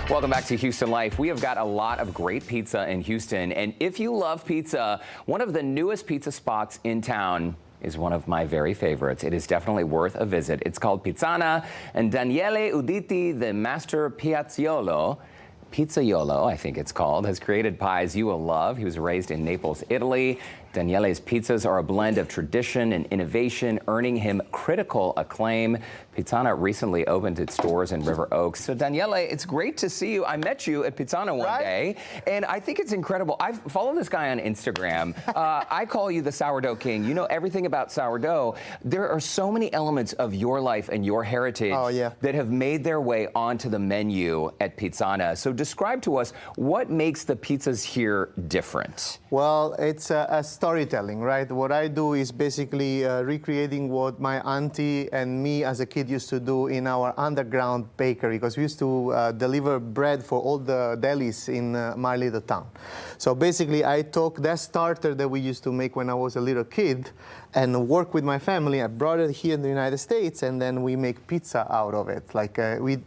Welcome back to Houston Life. We have got a lot of great pizza in Houston, and if you love pizza, one of the newest pizza spots in town is one of my very favorites. It is definitely worth a visit. It's called Pizzana, and Daniele Uditi, the master pizzaiolo, I think it's called, has created pies you will love. He was raised in Naples, Italy. Daniele's pizzas are a blend of tradition and innovation, earning him critical acclaim. Pizzana recently opened its doors in River Oaks. So Daniele, it's great to see you. I met you at Pizzana one day, and I think it's incredible. I follow this guy on Instagram. I call you the sourdough king. You know everything about sourdough. There are so many elements of your life and your heritage that have made their way onto the menu at Pizzana. So describe to us what makes the pizzas here different. Well, it's a storytelling, right? What I do is basically recreating what my auntie and me as a kid used to do in our underground bakery, because we used to deliver bread for all the delis in my little town. So basically, I took that starter that we used to make when I was a little kid and work with my family. I brought it here in the United States, and then we make pizza out of it. Like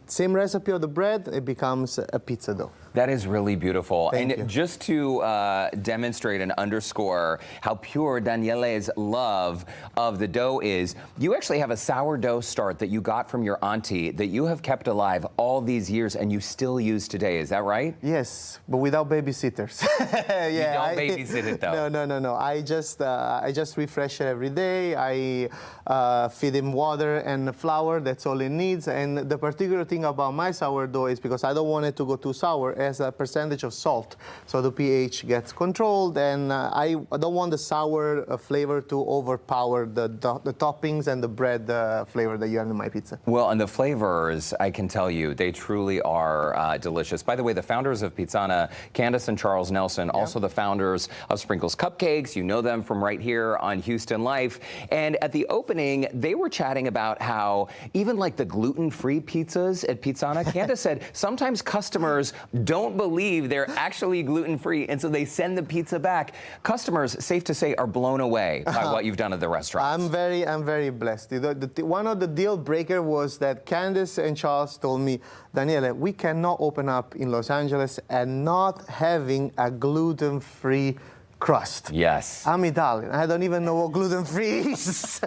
same recipe of the bread, it becomes a pizza dough. That is really beautiful. Thank you. Just to demonstrate and underscore how pure Daniele's love of the dough is, you actually have a sourdough start that you got from your auntie that you have kept alive all these years and you still use today. Is that right? Yes, but without babysitters. You don't babysit it though. No. I just refresh it every day. I feed him water and flour. That's all it needs. And the particular thing about my sourdough is because I don't want it to go too sour, as a percentage of salt, so the pH gets controlled, and I don't want the sour flavor to overpower the toppings and the bread flavor that you have in my pizza. Well, and the flavors, I can tell you, they truly are delicious. By the way, the founders of Pizzana, Candace and Charles Nelson, also the founders of Sprinkles Cupcakes, you know them from right here on Houston Life. And at the opening, they were chatting about how even like the gluten-free pizzas at Pizzana, Candace said sometimes customers don't believe they're actually gluten-free, and so they send the pizza back. Customers, safe to say, are blown away by what you've done at the restaurant. I'm very blessed. One of the deal breaker was that Candace and Charles told me, Daniele, we cannot open up in Los Angeles and not having a gluten-free crust. Yes. I'm Italian. I don't even know what gluten-free is.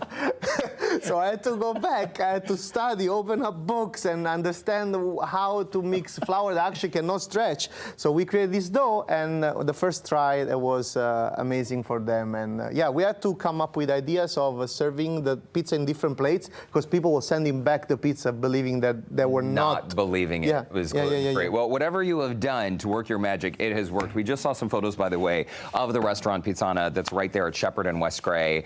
So I had to go back. I had to study, open up books, and understand how to mix flour that actually cannot stretch. So we created this dough, and the first try, it was amazing for them. And yeah, we had to come up with ideas of serving the pizza in different plates, because people were sending back the pizza believing that they were not believing it was gluten-free. Well, whatever you have done to work your magic, it has worked. We just saw some photos, by the way, of the restaurant Pizzana that's right there at Shepherd and West Gray.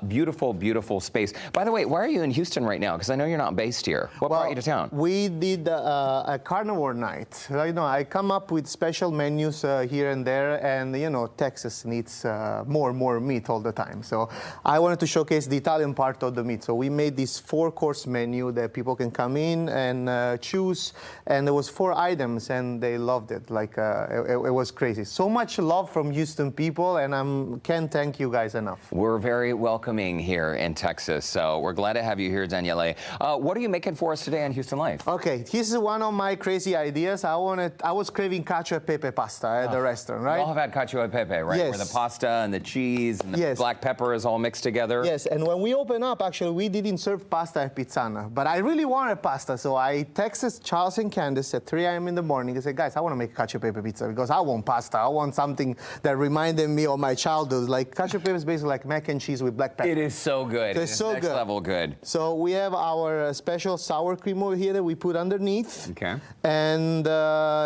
Beautiful, beautiful space. By the way, why are you in Houston right now? Because I know you're not based here. What brought you to town? We did a carnivore night. You know, I come up with special menus here and there, and you know, Texas needs more meat all the time. So I wanted to showcase the Italian part of the meat. So we made this 4-course menu that people can come in and choose, and there was 4 items, and they loved it. Like it was crazy. So much love from Houston people, and I can't thank you guys enough. We're very welcoming here in Texas, so we're glad to have you here, Daniele. What are you making for us today on Houston Life? Okay, this is one of my crazy ideas. I was craving Cacio e pepe pasta at the restaurant, right? We all have had Cacio e pepe, right? Yes. Where the pasta and the cheese and the black pepper is all mixed together. Yes, and when we opened up, actually, we didn't serve pasta at Pizzana, but I really wanted pasta, so I texted Charles and Candace at 3 a.m. in the morning and said, guys, I want to make Cacio e pepe pizza because I want pasta. I want something that reminded me of my childhood. Like Cacio e pepe is basically like mac and cheese with black pepper. It is so good. It's so next good. level good. So we have our special sour cream over here that we put underneath. Okay. And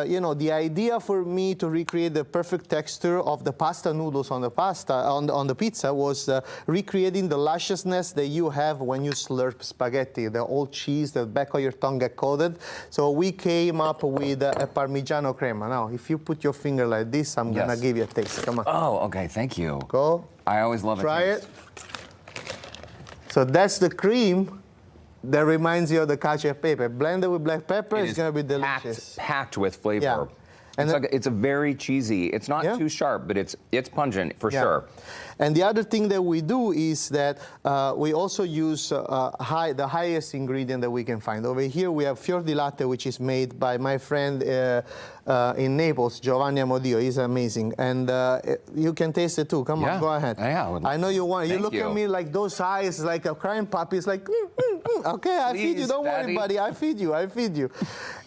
you know, the idea for me to recreate the perfect texture of the pasta noodles on the pasta on the pizza was recreating the lusciousness that you have when you slurp spaghetti. The old cheese, the back of your tongue get coated. So we came up with a Parmigiano crema. Now, if you put your finger like this, I'm gonna give you a taste. Come on. Oh, okay. Thank you. Go. I always love it. Try it. So that's the cream that reminds you of the cacio e pepe. Blended with black pepper, it's going to be delicious. Packed with flavor. Yeah. And It's a very cheesy. It's not too sharp, but it's pungent for sure. And the other thing that we do is that we also use the highest ingredient that we can find. Over here we have fior di latte, which is made by my friend in Naples, Giovanni Amodio. He's amazing, and you can taste it too. Come on, go ahead. I know you want. You look at me like those eyes, like a crying puppy. It's like, okay, I feed you. Don't worry, buddy. I feed you. I feed you.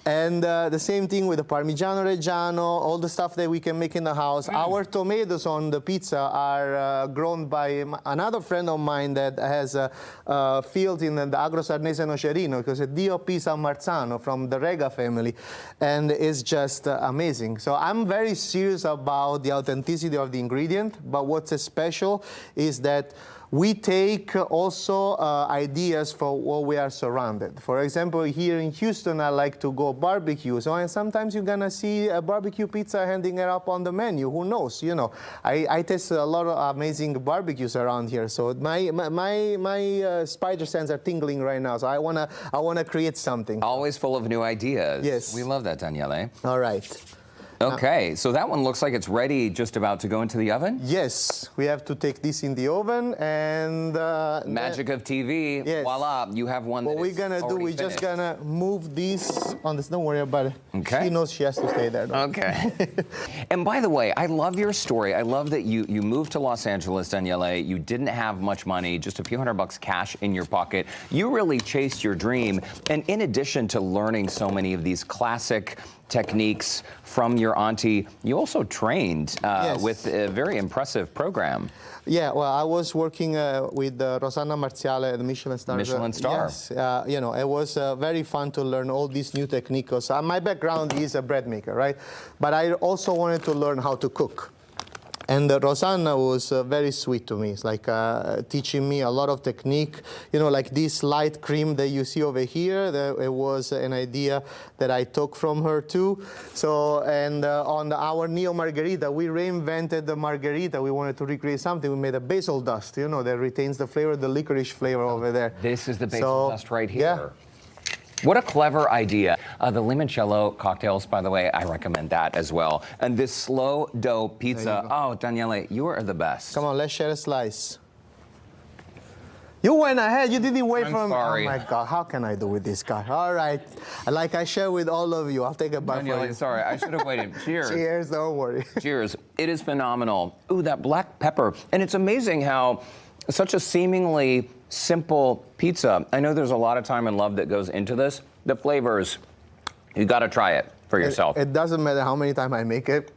And the same thing with the Parmigiano Reggiano, all the stuff that we can make in the house. Our tomatoes on the pizza are grown by another friend of mine that has a field in the Agro Sarnese Nocerino, because it's DOP San Marzano from the Rega family, and it's just amazing. So I'm very serious about the authenticity of the ingredient, but what's special is that we take also ideas for what we are surrounded. For example, here in Houston, I like to go barbecue. So and sometimes you're gonna see a barbecue pizza handing it up on the menu. Who knows? You know, I taste a lot of amazing barbecues around here. So my spider sense are tingling right now. So I wanna create something. Always full of new ideas. Yes. We love that, Daniele. All right. Okay, so that one looks like it's ready, just about to go into the oven? Yes, we have to take this in the oven and... Magic of TV, voila, you have one What we're gonna do, we're just gonna move this on this, don't worry about it. Okay. She knows she has to stay there. Okay. And by the way, I love your story. I love that you moved to Los Angeles, Daniele. You didn't have much money, just a few $100 cash in your pocket. You really chased your dream. And in addition to learning so many of these classic techniques from your auntie, you also trained with a very impressive program. Yeah, well, I was working with Rosanna Marziale, the Michelin star. Michelin star. Yes, you know, it was very fun to learn all these new techniques. My background is a bread maker, right? But I also wanted to learn how to cook. And Rosanna was very sweet to me. It's like teaching me a lot of technique. You know, like this light cream that you see over here, it was an idea that I took from her too. So, and on our Neo Margarita, we reinvented the margarita. We wanted to recreate something. We made a basil dust, you know, that retains the flavor, the licorice flavor over there. This is the basil dust right here. Yeah. What a clever idea. The limoncello cocktails, by the way, I recommend that as well. And this slow dough pizza. Oh, Daniele, you are the best. Come on, let's share a slice. You went ahead. You didn't wait for me. Sorry. Oh my God, how can I do with this guy? All right, like I share with all of you. I'll take a bite for you. Sorry, I should have waited. Cheers. Cheers, don't worry. Cheers. It is phenomenal. Ooh, that black pepper. And it's amazing how such a seemingly simple pizza. I know there's a lot of time and love that goes into this. The flavors, you got to try it for yourself. It doesn't matter how many times I make it.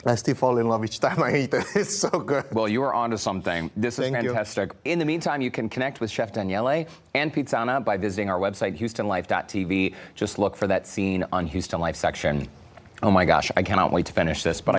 I still fall in love each time I eat it. It's so good. Well, you are onto something. This is fantastic. In the meantime, you can connect with Chef Daniele and Pizzana by visiting our website, HoustonLife.tv. Just look for that scene on Houston Life section. Oh my gosh, I cannot wait to finish this. But